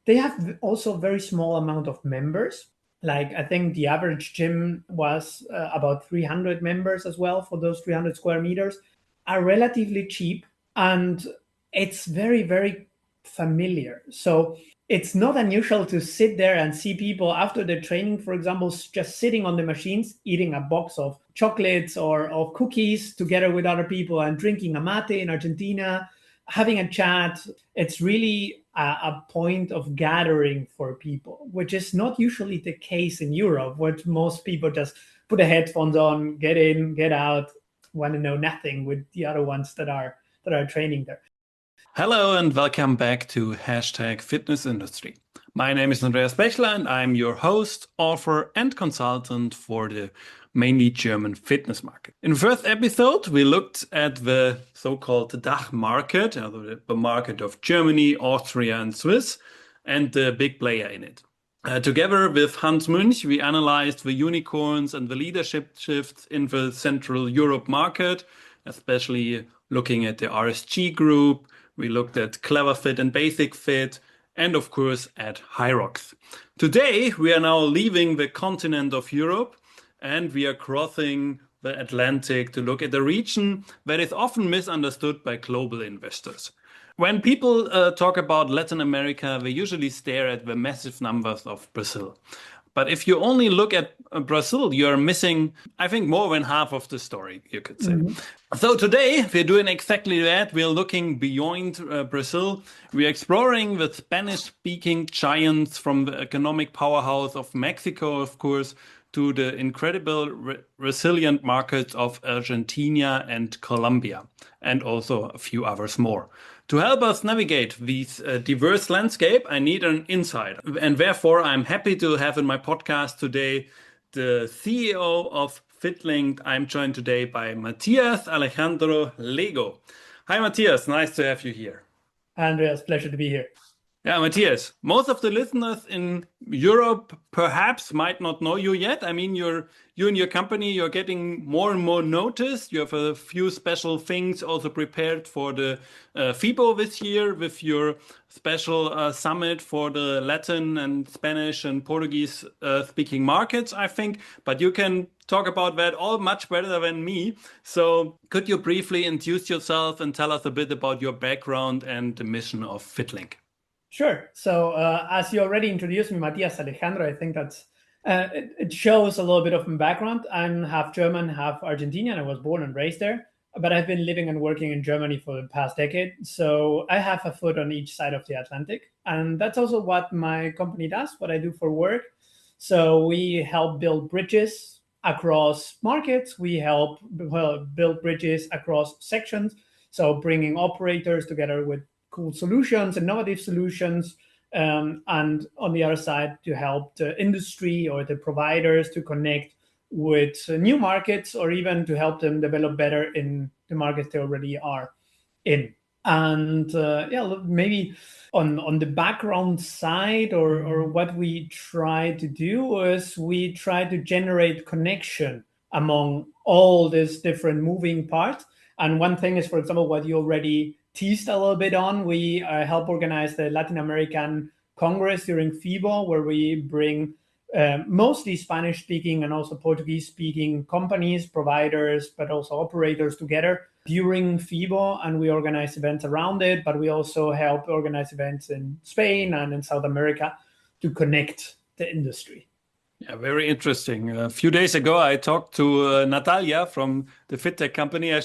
they have also very small amount of members. Like I think the average gym was about 300 members as well for those 300 square meters, are relatively cheap, and it's very, very familiar. So it's not unusual to sit there and see people after the training, for example, just sitting on the machines, eating a box of chocolates or cookies together with other people and drinking a mate in Argentina, having a chat. It's really a point of gathering for people, which is not usually the case in Europe, where most people just put the headphones on, get in, get out, want to know nothing with the other ones that are training there. Hello and welcome back to Hashtag Fitness Industry. My name is Andreas Bechler and I'm your host, author and consultant for the mainly German fitness market. In the first episode, we looked at the so-called DACH market, the market of Germany, Austria and Swiss, and the big player in it. Together with Hans Münch, we analyzed the unicorns and the leadership shifts in the Central Europe market, especially looking at the RSG group. We looked at Clever Fit and Basic Fit, and of course at Hyrox. Today, we are now leaving the continent of Europe and we are crossing the Atlantic to look at a region that is often misunderstood by global investors. When people talk about Latin America, they usually stare at the massive numbers of Brazil. But if you only look at Brazil, you're missing, I think, more than half of the story, you could say. So today, we're doing exactly that. We're looking beyond Brazil. We're exploring the Spanish-speaking giants from the economic powerhouse of Mexico, of course, to the incredible resilient markets of Argentina and Colombia, and also a few others more. To help us navigate this diverse landscape, I need an insight. And therefore, I'm happy to have in my podcast today the CEO of Fitlink. I'm joined today by Mathias Alejandro Lego. Hi, Mathias. Nice to have you here. Andreas, pleasure to be here. Yeah, Mathias, most of the listeners in Europe perhaps might not know you yet. I mean, you and your company, you're getting more and more noticed. You have a few special things also prepared for the FIBO this year with your special summit for the Latin and Spanish and Portuguese speaking markets, I think. But you can talk about that all much better than me. So could you briefly introduce yourself and tell us a bit about your background and the mission of Fitlink? Sure. So as you already introduced me, Mathias Alejandro, I think that's it shows a little bit of my background. I'm half German, half Argentinian. I was born and raised there, but I've been living and working in Germany for the past decade. So I have a foot on each side of the Atlantic. And that's also what my company does, what I do for work. So we help build bridges across markets. We help build bridges across sections. So bringing operators together with cool solutions, innovative solutions, and on the other side to help the industry or the providers to connect with new markets or even to help them develop better in the markets they already are in. And maybe on the background side or what we try to do is we try to generate connection among all these different moving parts. And one thing is, for example, what you already teased a little bit on. We help organize the Latin American Congress during FIBO, where we bring mostly Spanish-speaking and also Portuguese-speaking companies, providers, but also operators together during FIBO, and we organize events around it, but we also help organize events in Spain and in South America to connect the industry. Yeah, very interesting. A few days ago, I talked to Natalia from the FitTech company. I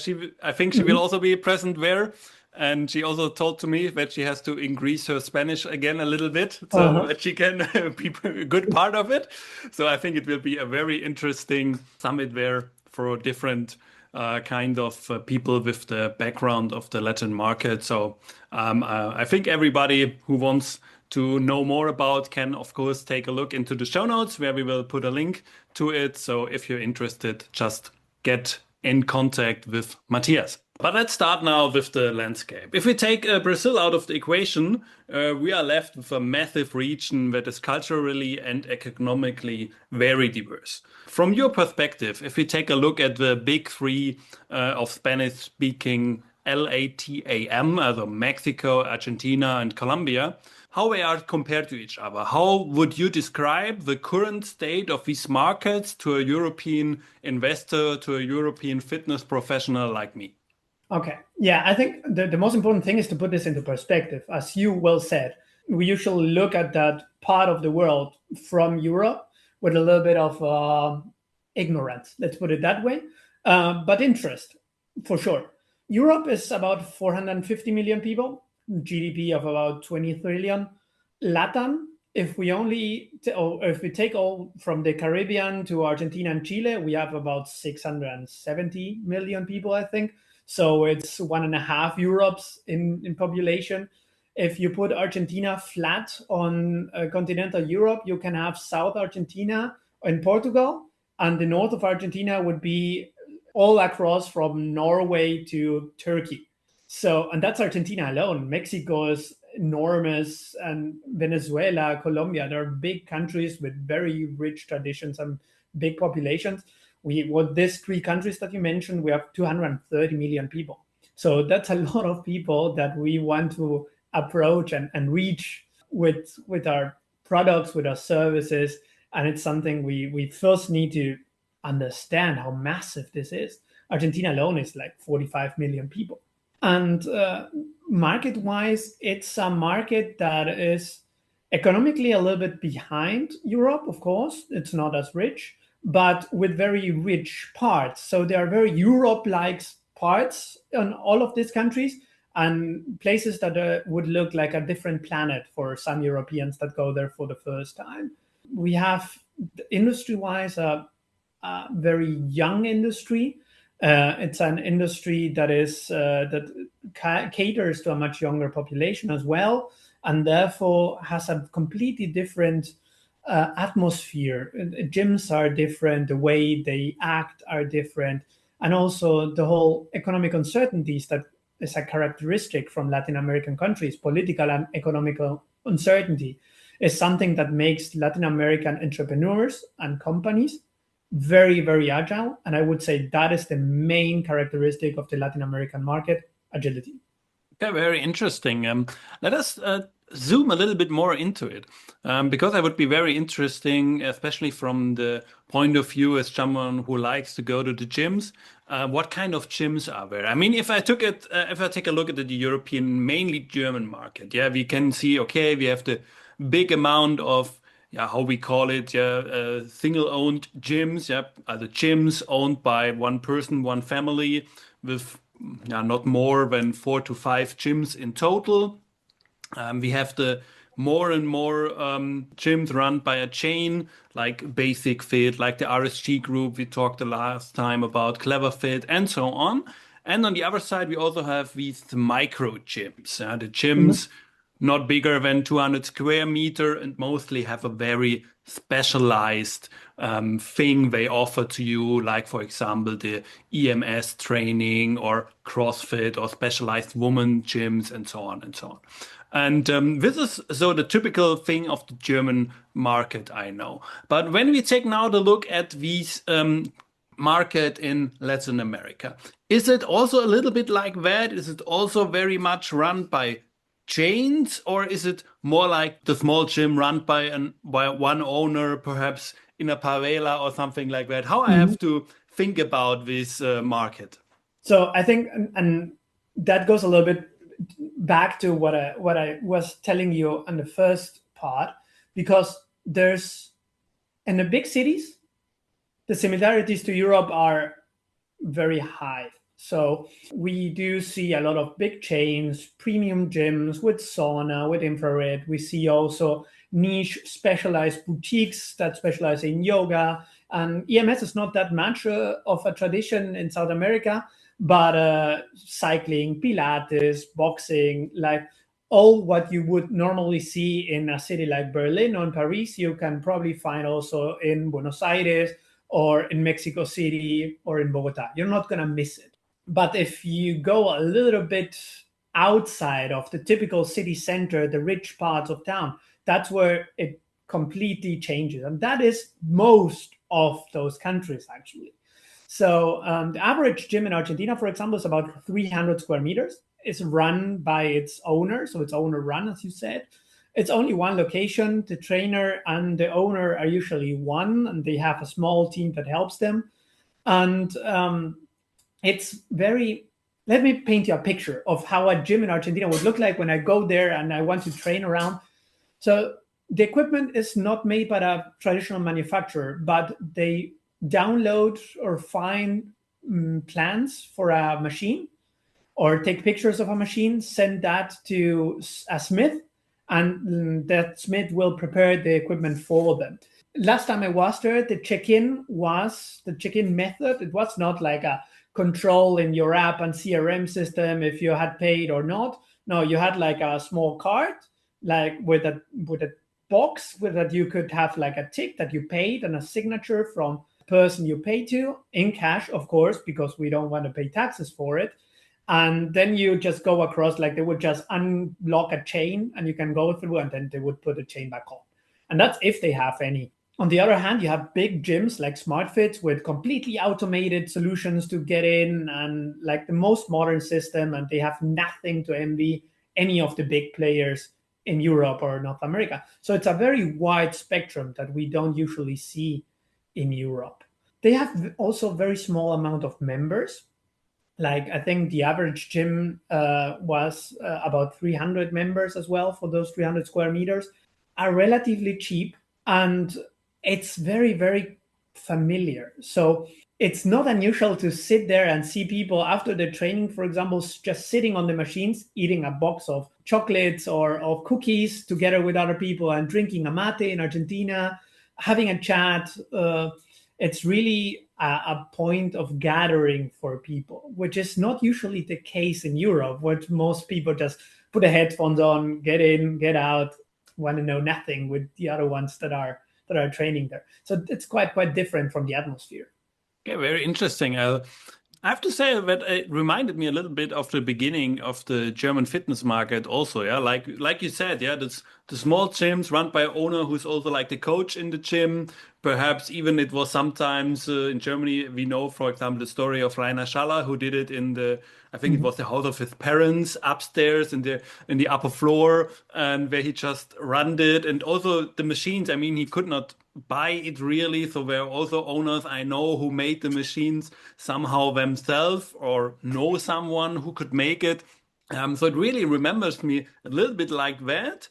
think she will also be present there. And she also told to me that she has to increase her Spanish again a little bit so that she can be a good part of it. So I think it will be a very interesting summit there for different kind of people with the background of the Latin market. So I think everybody who wants to know more about can, of course, take a look into the show notes where we will put a link to it. So if you're interested, just get in contact with Mathias. But let's start now with the landscape. If we take Brazil out of the equation, we are left with a massive region that is culturally and economically very diverse. From your perspective, if we take a look at the big three of Spanish-speaking LATAM, also Mexico, Argentina, and Colombia, how they are compared to each other. How would you describe the current state of these markets to a European investor, to a European fitness professional like me? Okay. Yeah, I think the most important thing is to put this into perspective. As you well said, we usually look at that part of the world from Europe with a little bit of ignorance, let's put it that way, but interest for sure. Europe is about 450 million people, GDP of about 20 trillion. LATAM, if we or if we take all from the Caribbean to Argentina and Chile, we have about 670 million people, I think. So it's 1.5 Europes in population. If you put Argentina flat on continental Europe, you can have South Argentina in Portugal, and the north of Argentina would be all across from Norway to Turkey. So, and that's Argentina alone. Mexico is enormous, and Venezuela, Colombia, they're big countries with very rich traditions and big populations. With these three countries that you mentioned, we have 230 million people. So that's a lot of people that we want to approach and reach with our products, with our services. And it's something we first need to understand how massive this is. Argentina alone is like 45 million people. And market-wise, it's a market that is economically a little bit behind Europe, of course. It's not as rich, but with very rich parts. So there are very Europe-like parts in all of these countries, and places that would look like a different planet for some Europeans that go there for the first time. We have, industry-wise, a very young industry. It's an industry that caters to a much younger population as well, and therefore has a completely different atmosphere. Gyms are different, the way they act are different, and also the whole economic uncertainties that is a characteristic from Latin American countries. Political and economical uncertainty is something that makes Latin American entrepreneurs and companies very, very agile. And I would say that is the main characteristic of the Latin American market: agility. Okay, very interesting. Let us zoom a little bit more into it, because I would be very interesting, especially from the point of view as someone who likes to go to the gyms. What kind of gyms are there? I mean, if I take a look at the European, mainly German market, yeah, we can see, okay, we have the big amount of, yeah, how we call it, yeah, single-owned gyms, yeah, the gyms owned by one person, one family, with not more than 4 to 5 gyms in total. We have the more and more gyms run by a chain, like Basic Fit, like the RSG group we talked the last time about, Clever Fit, and so on. And on the other side, we also have these micro gyms, the gyms not bigger than 200 square meter, and mostly have a very specialized thing they offer to you, like, for example, the EMS training or CrossFit or specialized women gyms and so on and so on. And this is so the typical thing of the German market, I know. But when we take now the look at these market in Latin America, is it also a little bit like that? Is it also very much run by chains, or is it more like the small gym run by one owner, perhaps in a favela or something like that? How I have to think about this market? So I think, and that goes a little bit back to what I was telling you on the first part, because there's, in the big cities, the similarities to Europe are very high. So we do see a lot of big chains, premium gyms with sauna, with infrared. We see also niche specialized boutiques that specialize in yoga. And EMS is not that much of a tradition in South America, but cycling, Pilates, boxing, like all what you would normally see in a city like Berlin or in Paris, you can probably find also in Buenos Aires or in Mexico City or in Bogota. You're not going to miss it. But if you go a little bit outside of the typical city center, the rich parts of town, that's where it completely changes. And that is most of those countries, actually. So the average gym in Argentina, for example, is about 300 square meters. It's run by its owner, so it's owner run, as you said. It's only one location. The trainer and the owner are usually one, and they have a small team that helps them. And it's very, let me paint you a picture of how a gym in Argentina would look like when I go there and I want to train around. So the equipment is not made by a traditional manufacturer, but they download or find plans for a machine or take pictures of a machine, send that to a smith, and that smith will prepare the equipment for them. Last time I was there, the check-in method. It was not like a control in your app and CRM system if you had paid or not. No, you had like a small card, like with a box with that you could have like a tick that you paid and a signature from the person you paid to in cash, of course, because we don't want to pay taxes for it. And then you just go across, like they would just unlock a chain and you can go through, and then they would put the chain back on. And that's if they have any. On the other hand, you have big gyms like SmartFits with completely automated solutions to get in and like the most modern system, and they have nothing to envy any of the big players in Europe or North America. So it's a very wide spectrum that we don't usually see in Europe. They have also very small amount of members. Like I think the average gym was about 300 members as well for those 300 square meters, are relatively cheap, and it's very, very familiar. So it's not unusual to sit there and see people after the training, for example, just sitting on the machines, eating a box of chocolates or of cookies together with other people and drinking a mate in Argentina, having a chat. It's really a point of gathering for people, which is not usually the case in Europe, where most people just put the headphones on, get in, get out, want to know nothing with the other ones that are training there. So it's quite different from the atmosphere. Yeah, very interesting. I have to say that it reminded me a little bit of the beginning of the German fitness market also, yeah. Like you said, yeah, that's the small gyms run by an owner who's also like the coach in the gym. Perhaps even it was sometimes in Germany, we know, for example, the story of Rainer Schaller, who did it in I think it was the house of his parents upstairs in the upper floor, and where he just ran it. And also the machines, I mean, he could not buy it really. So there are also owners I know who made the machines somehow themselves or know someone who could make it. So it really remembers me a little bit like that,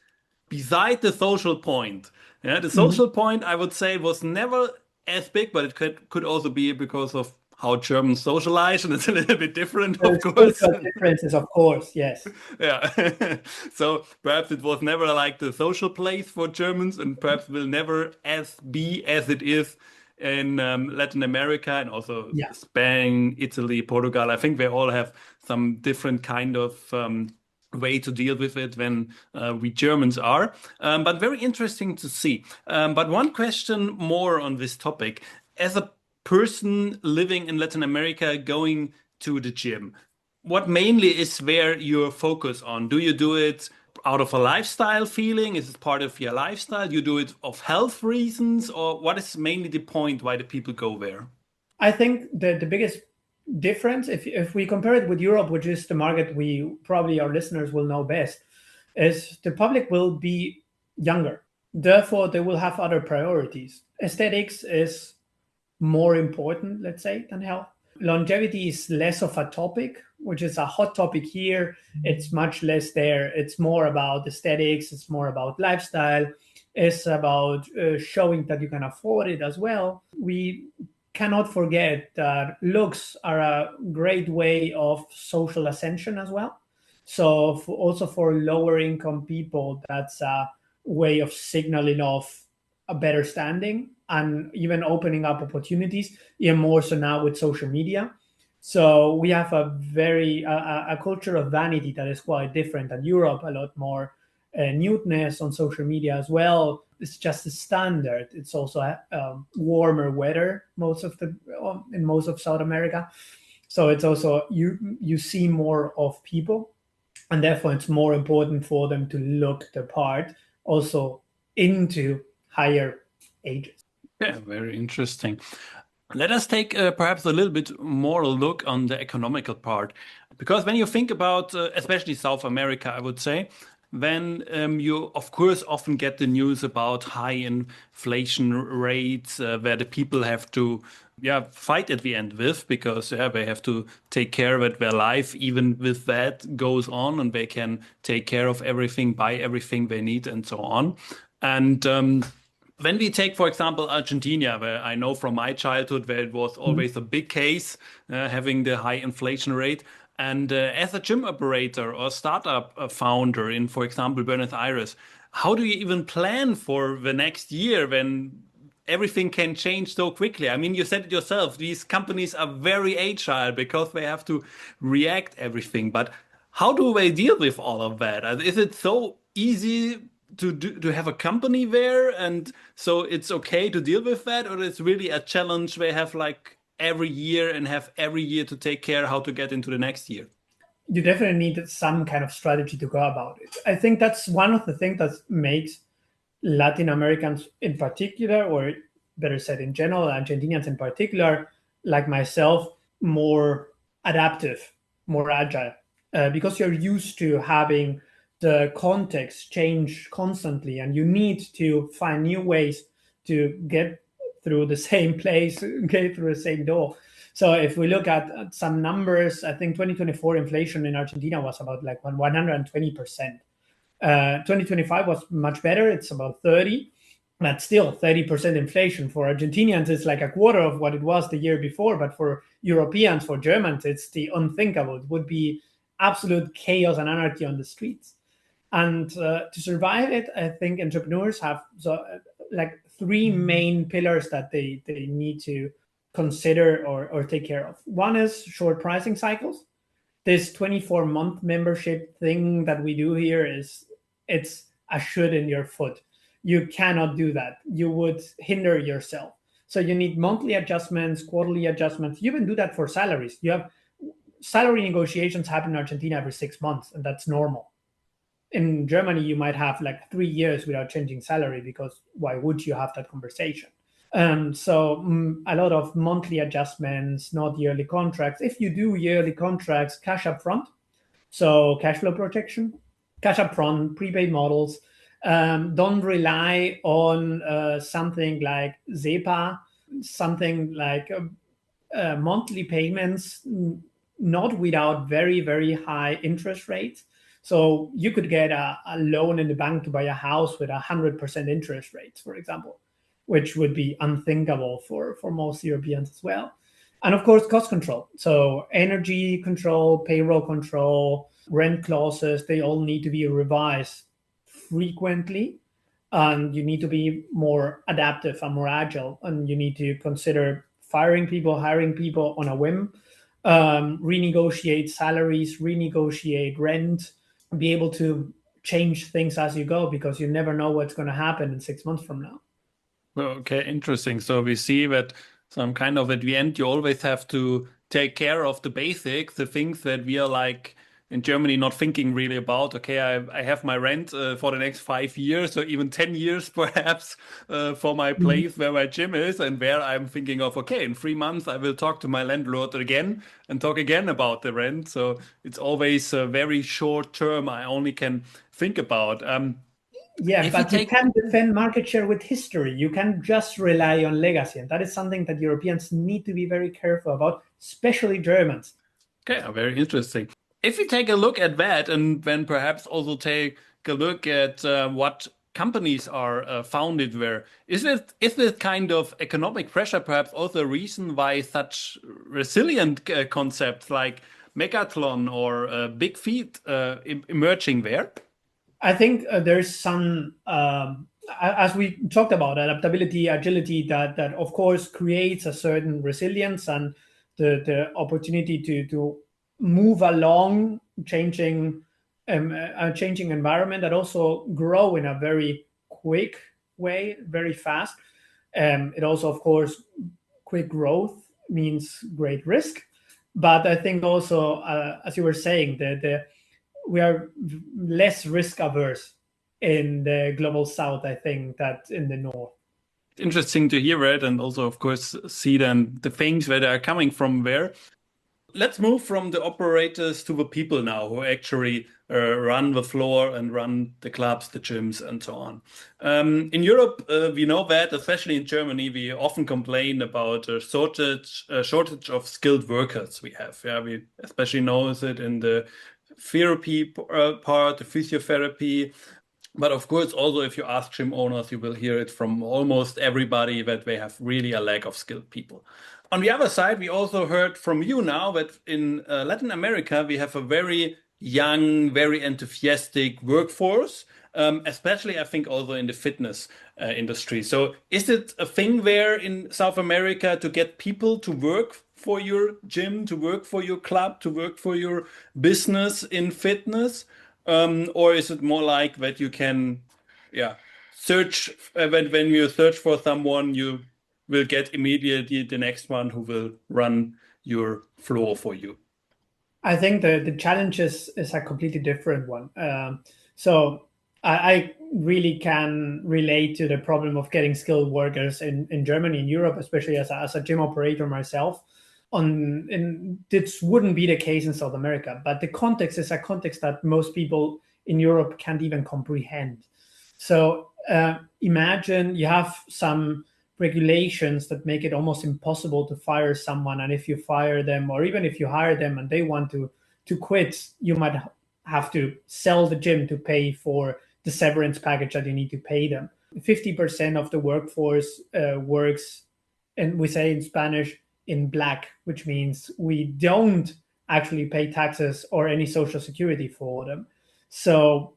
beside the social point. Yeah, the social point, I would say, was never as big, but it could also be because of how Germans socialize, and it's a little bit different, of course. Differences, of course, yes. Yeah. So perhaps it was never like the social place for Germans, and perhaps will never be as it is in Latin America and also Spain, Italy, Portugal. I think they all have some different kind of way to deal with it when we Germans are. But very interesting to see. But one question more on this topic. As a person living in Latin America going to the gym, what mainly is where your focus on? Do you do it out of a lifestyle feeling? Is it part of your lifestyle? You do it of health reasons, or what is mainly the point why the people go there? I think the biggest difference, if we compare it with Europe, which is the market we probably our listeners will know best, is the public will be younger. Therefore, they will have other priorities. Aesthetics is more important, let's say, than health. Longevity is less of a topic, which is a hot topic here. It's much less there. It's more about aesthetics. It's more about lifestyle. It's about showing that you can afford it as well. We cannot forget that looks are a great way of social ascension as well. So also for lower income people, that's a way of signaling off a better standing and even opening up opportunities, even more so now with social media. So we have a culture of vanity that is quite different than Europe, a lot more nudeness on social media as well. It's just a standard. It's also warmer weather in most of South America. So it's also you see more of people, and therefore it's more important for them to look the part also into higher ages. Yeah, very interesting. Let us take perhaps a little bit more look on the economical part, because when you think about especially South America, I would say then you, of course, often get the news about high inflation rates where the people have to fight at the end with, because they have to take care of it. Their life, even with that, goes on, and they can take care of everything, buy everything they need, and so on. And when we take, for example, Argentina, where I know from my childhood where it was always a big case, having the high inflation rate. And as a gym operator or startup founder in, for example, Buenos Aires, how do you even plan for the next year when everything can change so quickly? I mean, you said it yourself, these companies are very agile because they have to react everything. But how do they deal with all of that? Is it so easy to have a company there, and so it's okay to deal with that, or it's really a challenge they have like every year and have every year to take care how to get into the next year? You definitely need some kind of strategy to go about it. I think that's one of the things that makes Latin Americans in particular, or better said in general, Argentinians in particular, like myself, more adaptive, more agile, because you're used to having the context change constantly, and you need to find new ways to get through the same place, get through the same door. So if we look at some numbers, I think 2024 inflation in Argentina was about like 120%. 2025 was much better. It's about 30, but still 30% inflation. For Argentinians, it's like a quarter of what it was the year before. But for Europeans, for Germans, it's the unthinkable. It would be absolute chaos and anarchy on the streets. And to survive it, I think entrepreneurs have like three main pillars that they need to consider or take care of. One is short pricing cycles. This 24-month membership thing that we do here it's a shoot in your foot. You cannot do that. You would hinder yourself. So you need monthly adjustments, quarterly adjustments. You even do that for salaries. You have salary negotiations happen in Argentina every 6 months, and that's normal. In Germany, you might have like 3 years without changing salary, because why would you have that conversation? So a lot of monthly adjustments, not yearly contracts. If you do yearly contracts, cash up front, so cash flow protection, cash up front, prepaid models. Don't rely on something like ZEPA, something like monthly payments, not without very, very high interest rates. So you could get a loan in the bank to buy a house with 100% interest rates, for example, which would be unthinkable for most Europeans as well. And of course, cost control. So energy control, payroll control, rent clauses, they all need to be revised frequently. And you need to be more adaptive and more agile. And you need to consider firing people, hiring people on a whim, renegotiate salaries, renegotiate rent, be able to change things as you go, because you never know what's going to happen in 6 months from now. Okay, interesting. So we see that some kind of at the end, you always have to take care of the basics, the things that we are like in Germany not thinking really about. Okay, I have my rent for the next 5 years or even 10 years perhaps for my place where my gym is, and where I'm thinking of, okay, in 3 months I will talk to my landlord again and talk again about the rent. So it's always a very short term I only can think about. Yeah, If you but you take can defend market share with history. You can just rely on legacy. And that is something that Europeans need to be very careful about, especially Germans. Okay, very interesting. If you take a look at that, and then perhaps also take a look at what companies are founded where, is it kind of economic pressure perhaps also a reason why such resilient concepts like Megatlon or BIGG Fit emerging there? I think there's some, as we talked about, adaptability, agility, that of course creates a certain resilience and the opportunity to move along a changing environment, that also grow in a very quick way, very fast. It also, of course, quick growth means great risk. But I think also, as you were saying, the we are less risk averse in the global south, I think, that in the north. Interesting to hear it, and also, of course, see then the things that are coming from there. Let's move from the operators to the people now who actually run the floor and run the clubs, the gyms, and so on. In Europe, we know that, especially in Germany, we often complain about a shortage of skilled workers we have. Yeah, we especially notice it in the therapy part, the physiotherapy. But of course, also if you ask gym owners, you will hear it from almost everybody that they have really a lack of skilled people. On the other side, we also heard from you now that in Latin America, we have a very young, very enthusiastic workforce, especially I think also in the fitness industry. So is it a thing there in South America to get people to work for your gym, to work for your club, to work for your business in fitness? Or is it more like that you can, yeah, search when you search for someone, you will get immediately the next one who will run your floor for you? I think the challenge is a completely different one. So I really can relate to the problem of getting skilled workers in Germany, in Europe, especially as a gym operator myself. This wouldn't be the case in South America, but the context is a context that most people in Europe can't even comprehend. So imagine you have some regulations that make it almost impossible to fire someone, and if you fire them, or even if you hire them and they want to quit, you might have to sell the gym to pay for the severance package that you need to pay them. 50% of the workforce works, and we say in Spanish, in black, which means we don't actually pay taxes or any social security for them. So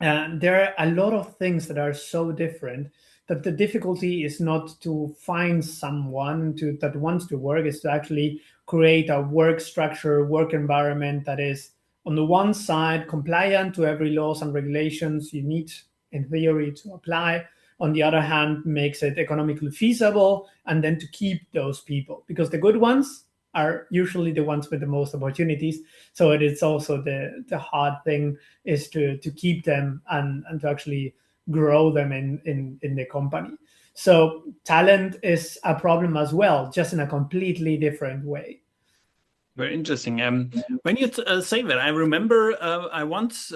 there are a lot of things that are so different that the difficulty is not to find someone that wants to work, is to actually create a work structure, work environment that is, on the one side, compliant to every laws and regulations you need in theory to apply. On the other hand, makes it economically feasible, and then to keep those people, because the good ones are usually the ones with the most opportunities. So it is also the hard thing is to keep them and to actually grow them in the company. So talent is a problem as well, just in a completely different way. Very interesting. When you say that, I remember I once,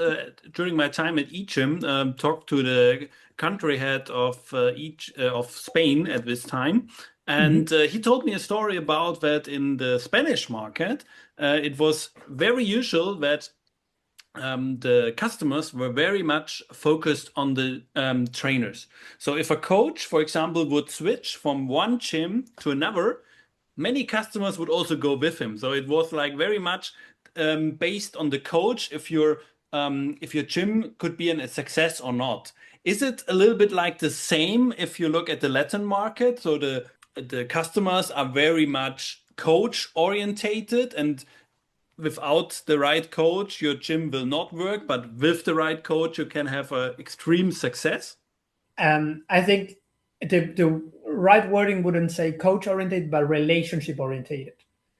during my time at eGym, talked to the country head of Spain at this time, and he told me a story about that in the Spanish market. It was very usual that the customers were very much focused on the trainers. So if a coach, for example, would switch from one gym to another, many customers would also go with him. So it was like very much based on the coach if your gym could be a success or not. Is it a little bit like the same if you look at the Latin market? So the customers are very much coach orientated, and without the right coach, your gym will not work, but with the right coach, you can have a extreme success. I think the right wording wouldn't say coach oriented, but relationship oriented.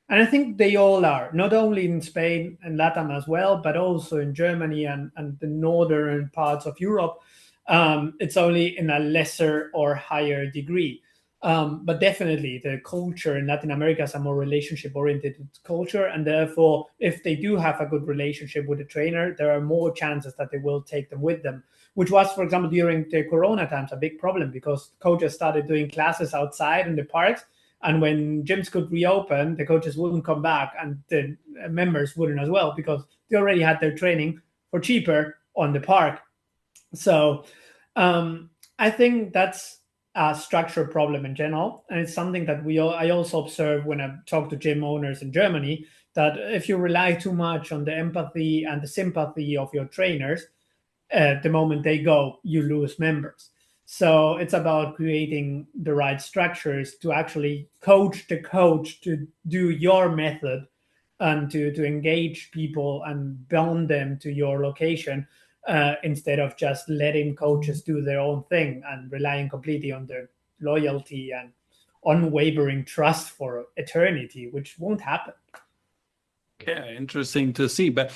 And I think they all are, not only in Spain and LATAM as well, but also in Germany and the northern parts of Europe. It's only in a lesser or higher degree. But definitely the culture in Latin America is a more relationship oriented culture. And therefore, if they do have a good relationship with the trainer, there are more chances that they will take them with them, which was, for example, during the Corona times, a big problem because coaches started doing classes outside in the parks. And when gyms could reopen, the coaches wouldn't come back and the members wouldn't as well, because they already had their training for cheaper on the park. So I think that's a structure problem in general. And it's something that I also observe when I talk to gym owners in Germany, that if you rely too much on the empathy and the sympathy of your trainers, the moment they go, you lose members. So it's about creating the right structures to actually coach the coach to do your method and to engage people and bond them to your location, instead of just letting coaches do their own thing and relying completely on their loyalty and unwavering trust for eternity, which won't happen. Okay, interesting to see. But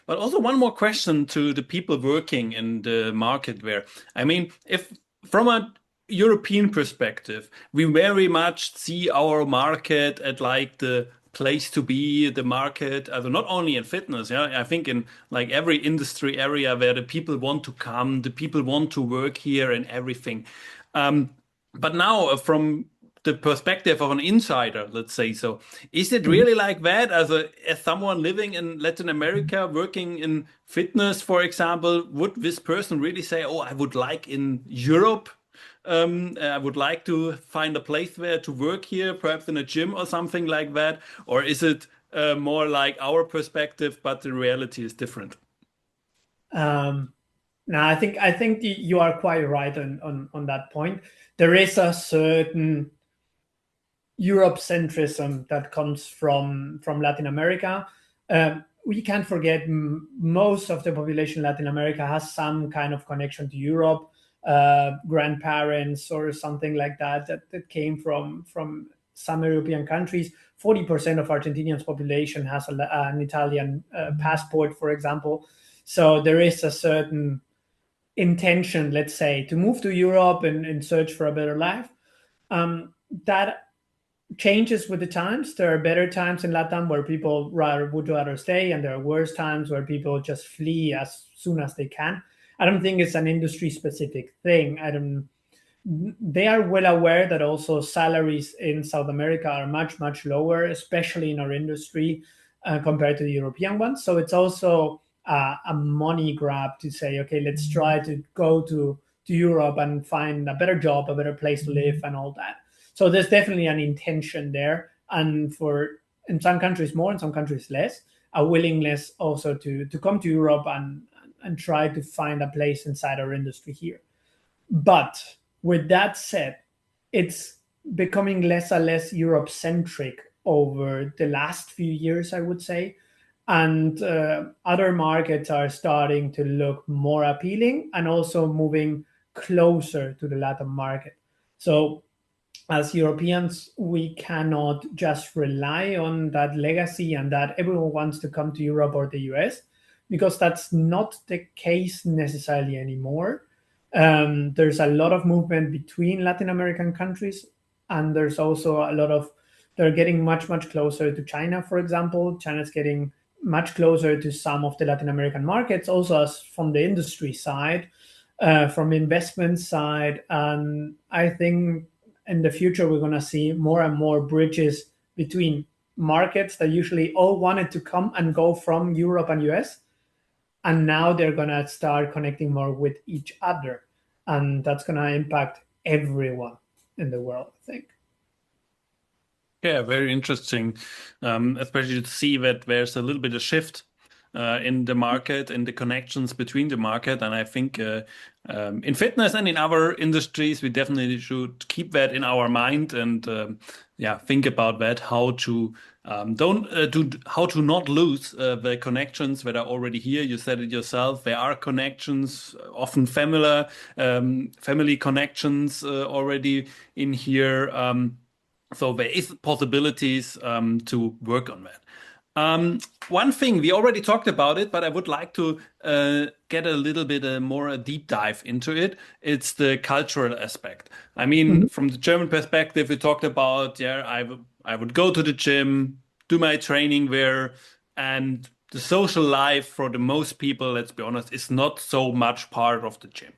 also one more question to the people working in the market there. I mean, if from a European perspective, we very much see our market at like the place to be, the market, not only in fitness, yeah, I think in like every industry area where the people want to come, the people want to work here and everything. But now from the perspective of an insider, let's say so, is it really like that as someone living in Latin America, working in fitness, for example, would this person really say, oh, I would like in Europe, I would like to find a place there to work here, perhaps in a gym or something like that? Or is it more like our perspective, but the reality is different? No, I think you are quite right on that point. There is a certain Europe centrism that comes from Latin America. We can't forget most of the population in Latin America has some kind of connection to Europe, grandparents or something like that came from some European countries. 40% of Argentinians' population has an Italian passport, for example. So there is a certain intention, let's say, to move to Europe and search for a better life. That changes with the times. There are better times in LATAM where people would rather stay, and there are worse times where people just flee as soon as they can. I don't think it's an industry specific thing. They are well aware that also salaries in South America are much, much lower, especially in our industry, compared to the European ones. So it's also a money grab to say, okay, let's try to go to Europe and find a better job, a better place to live, and all that. So there's definitely an intention there, and for in some countries more, in some countries less, a willingness also to come to Europe and try to find a place inside our industry here. But with that said, it's becoming less and less Europe centric over the last few years, I would say. And other markets are starting to look more appealing and also moving closer to the Latin market. So as Europeans, we cannot just rely on that legacy and that everyone wants to come to Europe or the US, because that's not the case necessarily anymore. There's a lot of movement between Latin American countries, and there's also a lot of, they're getting much, much closer to China, for example. China's getting much closer to some of the Latin American markets, also as from the industry side, from the investment side. And I think in the future, we're going to see more and more bridges between markets that usually all wanted to come and go from Europe and US. And now they're going to start connecting more with each other. And that's going to impact everyone in the world, I think. Yeah, very interesting, especially to see that there's a little bit of shift in the market, in the connections between the market. And I think in fitness and in other industries, we definitely should keep that in our mind and think about that, how to how to not lose the connections that are already here. You said it yourself. There are connections, often family connections already in here. So there is possibilities to work on that. One thing, we already talked about it, but I would like to get a little bit more a deep dive into it. It's the cultural aspect. I mean, from the German perspective, we talked about, I would go to the gym, do my training there, and the social life for the most people, let's be honest, is not so much part of the gym.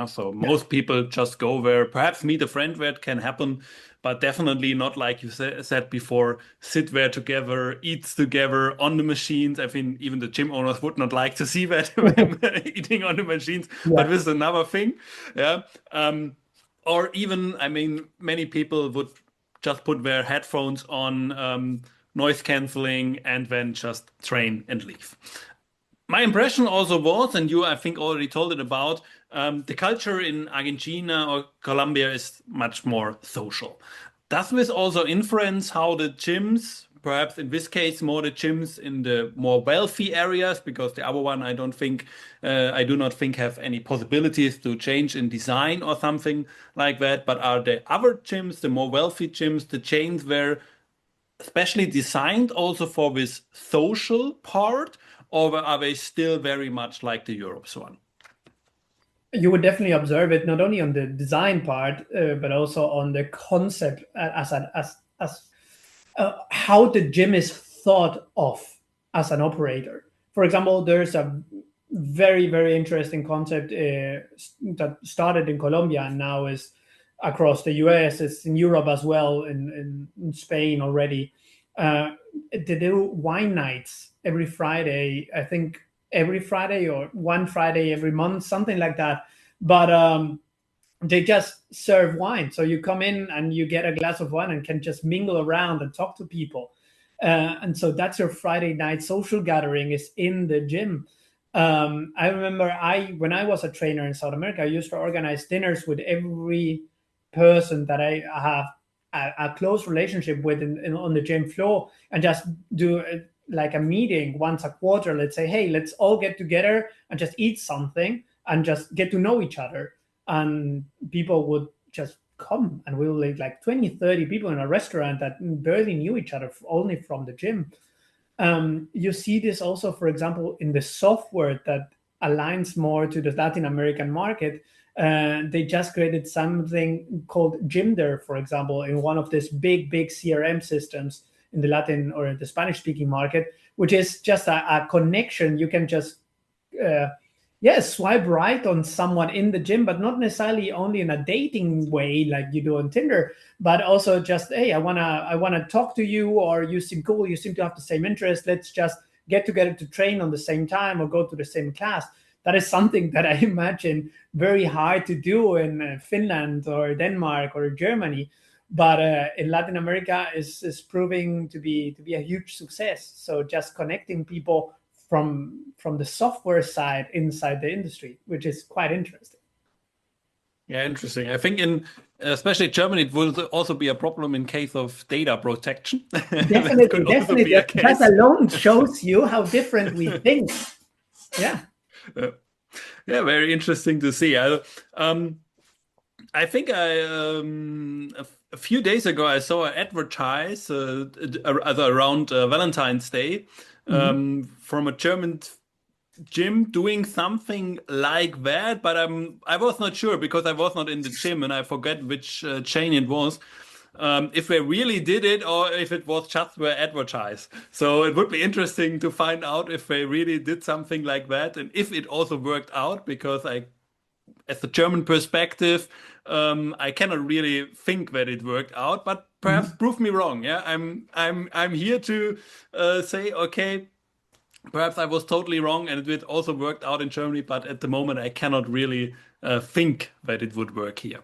So most people just go there, perhaps meet a friend where it can happen, but definitely not like you said before, sit there together, eat together on the machines. I think even the gym owners would not like to see that eating on the machines, but this is another thing. Yeah. Or even, I mean, many people would just put their headphones on, noise canceling, and then just train and leave. My impression also was, and you, I think, already told it about, the culture in Argentina or Colombia is much more social. Does this also influence how the gyms, perhaps in this case, more the gyms in the more wealthy areas, because the other one I do not think have any possibilities to change in design or something like that. But are the other gyms, the more wealthy gyms, the chains were especially designed also for this social part, or are they still very much like the Europe's one? You would definitely observe it not only on the design part, but also on the concept as how the gym is thought of as an operator. For example, there's a very, very interesting concept that started in Colombia and now is across the US, it's in Europe as well, in Spain already. They do wine nights every Friday, I think every Friday or one Friday every month, something like that. But they just serve wine. So you come in and you get a glass of wine and can just mingle around and talk to people. And so that's your Friday night social gathering is in the gym. I remember when I was a trainer in South America, I used to organize dinners with every person that I have a close relationship with on the gym floor, and just do like a meeting once a quarter. Let's say, hey, let's all get together and just eat something and just get to know each other. And people would just come, and we were like 20, 30 people in a restaurant that barely knew each other only from the gym. You see this also, for example, in the software that aligns more to the Latin American market. They just created something called Gymder, for example, in one of these big CRM systems in the Latin or the Spanish speaking market, which is just a connection. You can just swipe right on someone in the gym, but not necessarily only in a dating way like you do on Tinder, but also just, hey, I wanna talk to you, or you seem cool, you seem to have the same interest. Let's just get together to train on the same time or go to the same class. That is something that I imagine very hard to do in Finland or Denmark or Germany, but in Latin America is proving to be a huge success. So just connecting people from the software side inside the industry, which is quite interesting. Yeah, interesting. I think in especially Germany, it will also be a problem in case of data protection. Definitely, definitely. That alone shows you how different we think. Yeah. Yeah, very interesting to see. I think a few days ago I saw an advertise around Valentine's Day from a German gym doing something like that, but I was not sure because I was not in the gym and I forget which chain it was. If they really did it or if it was just were advertised. So it would be interesting to find out if they really did something like that and if it also worked out, because as the German perspective, I cannot really think that it worked out, but perhaps prove me wrong. Yeah, I'm here to say, okay, perhaps I was totally wrong and it also worked out in Germany, but at the moment I cannot really think that it would work here.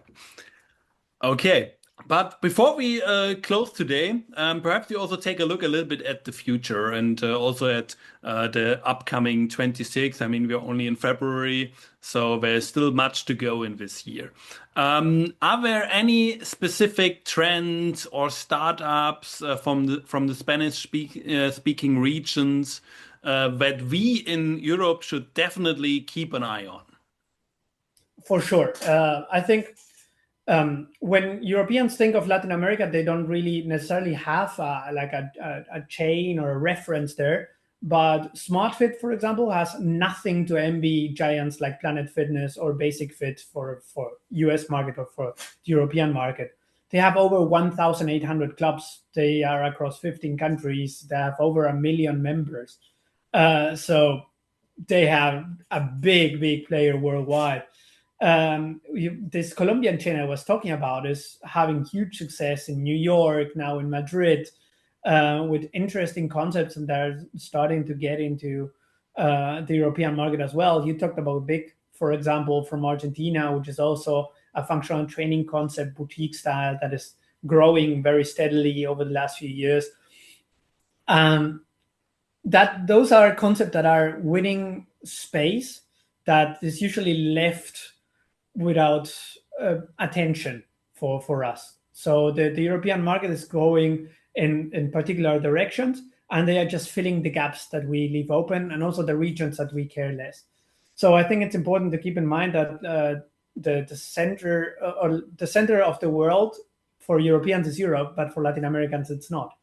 Okay. But before we close today, perhaps we also take a look a little bit at the future and also at the upcoming 26. I mean, we're only in February, so there's still much to go in this year. Are there any specific trends or startups from the Spanish speaking regions that we in Europe should definitely keep an eye on? For sure. I think when Europeans think of Latin America, they don't really necessarily have a chain or a reference there. But SmartFit, for example, has nothing to envy giants like Planet Fitness or Basic Fit for US market or for the European market. They have over 1,800 clubs. They are across 15 countries. They have over 1 million members. So they have a big player worldwide. This Colombian chain I was talking about is having huge success in New York, now in Madrid, with interesting concepts, and they're starting to get into the European market as well. You talked about BIGG, for example, from Argentina, which is also a functional training concept, boutique style, that is growing very steadily over the last few years. Those are concepts that are winning space that is usually left without attention for us. So the European market is going in particular directions, and they are just filling the gaps that we leave open, and also the regions that we care less. So I think it's important to keep in mind that the center of the world for Europeans is Europe, but for Latin Americans it's not.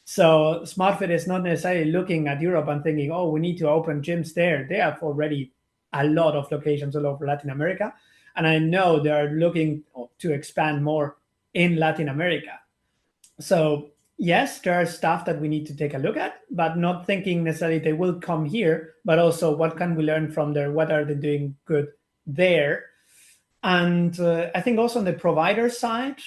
So SmartFit is not necessarily looking at Europe and thinking, oh, we need to open gyms there. They have already a lot of locations all over Latin America. And I know they are looking to expand more in Latin America. So yes, there are stuff that we need to take a look at, but not thinking necessarily they will come here, but also what can we learn from there? What are they doing good there? And I think also on the provider side,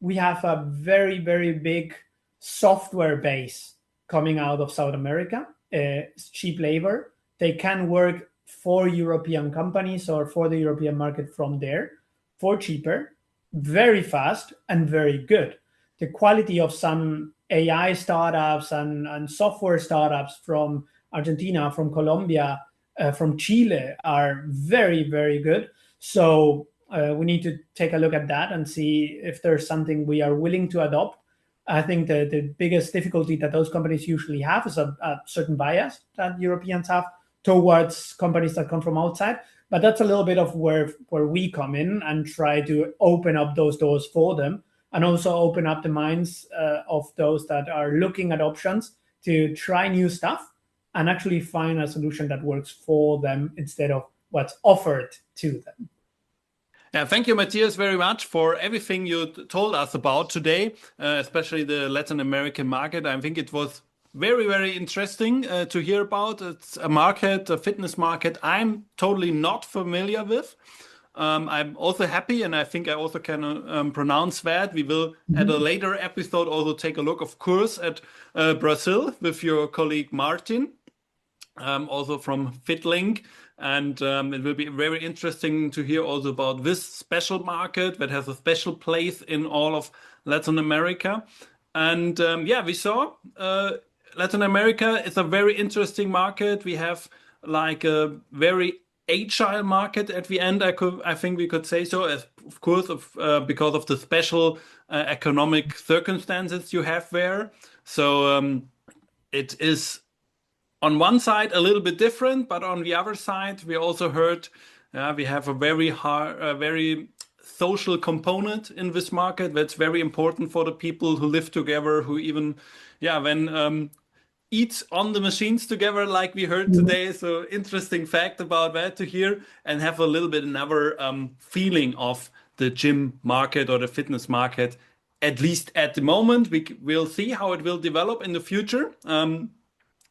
we have a very, very big software base coming out of South America. It's cheap labor. They can work for European companies or for the European market from there for cheaper, very fast, and very good. The quality of some AI startups and software startups from Argentina, from Colombia, from Chile are very, very good. So we need to take a look at that and see if there's something we are willing to adopt. I think the biggest difficulty that those companies usually have is a certain bias that Europeans have towards companies that come from outside. But that's a little bit of where we come in and try to open up those doors for them, and also open up the minds of those that are looking at options to try new stuff and actually find a solution that works for them instead of what's offered to them. Yeah, thank you, Matthias, very much for everything you told us about today, especially the Latin American market. I think it was very, very interesting to hear about. It's a market, a fitness market I'm totally not familiar with. I'm also happy, and I think I also can pronounce that. We will, at a later episode, also take a look, of course, at Brazil with your colleague Martin, also from Fitlink. And it will be very interesting to hear also about this special market that has a special place in all of Latin America. And yeah, we saw Latin America is a very interesting market. We have like a very agile market at the end. I think we could say so, as of course, because of the special economic circumstances you have there. So it is on one side a little bit different, but on the other side, we also heard we have a very social component in this market that's very important for the people who live together, who even, when eat on the machines together, like we heard today. So interesting fact about that to hear, and have a little bit another feeling of the gym market or the fitness market, at least at the moment. We'll see how it will develop in the future.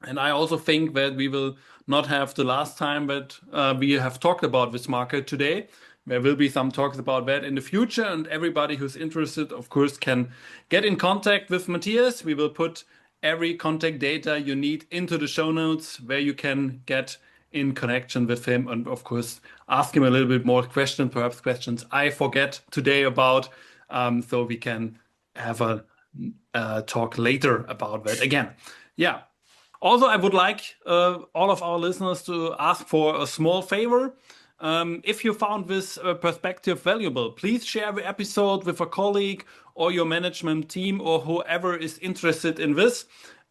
And I also think that we will not have the last time that we have talked about this market today. There will be some talks about that in the future, and everybody who's interested, of course, can get in contact with Matthias. We will put every contact data you need into the show notes, where you can get in connection with him, and of course ask him a little bit more questions, perhaps questions I forget today about, so we can have a talk later about that again. Yeah. Also, I would like all of our listeners to ask for a small favor. If you found this perspective valuable, please share the episode with a colleague or your management team or whoever is interested in this.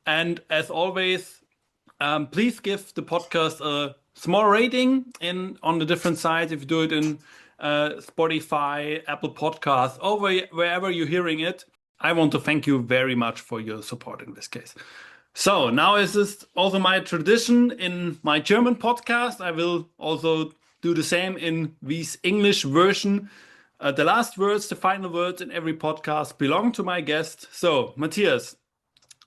And as always, please give the podcast a small rating on the different sites. If you do it in Spotify, Apple Podcasts, or wherever you're hearing it, I want to thank you very much for your support in this case. So now is this also my tradition in my German podcast. I will also do the same in this English version. The last words, the final words in every podcast belong to my guest. So, Matthias,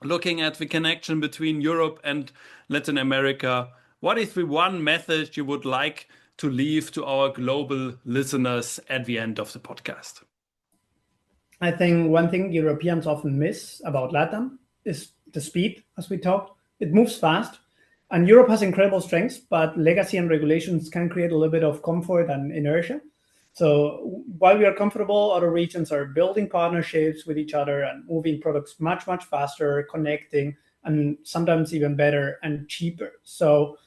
looking at the connection between Europe and Latin America, what is the one message you would like to leave to our global listeners at the end of the podcast? I think one thing Europeans often miss about LATAM is the speed, as we talked. It moves fast, and Europe has incredible strengths, but legacy and regulations can create a little bit of comfort and inertia. So while we are comfortable, other regions are building partnerships with each other and moving products much, much faster, connecting, and sometimes even better and cheaper. So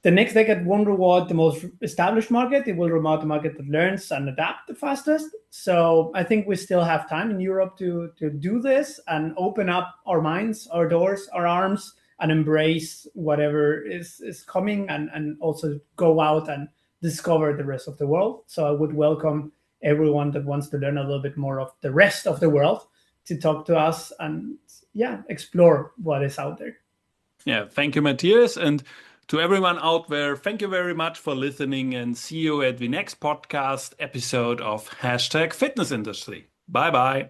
the next decade won't reward the most established market. It will reward the market that learns and adapts the fastest. So I think we still have time in Europe to do this and open up our minds, our doors, our arms, and embrace whatever is coming, and also go out and discover the rest of the world. So I would welcome everyone that wants to learn a little bit more of the rest of the world to talk to us and explore what is out there. Yeah, thank you, Matthias. And to everyone out there, thank you very much for listening, and see you at the next podcast episode of #FitnessIndustry. Bye-bye.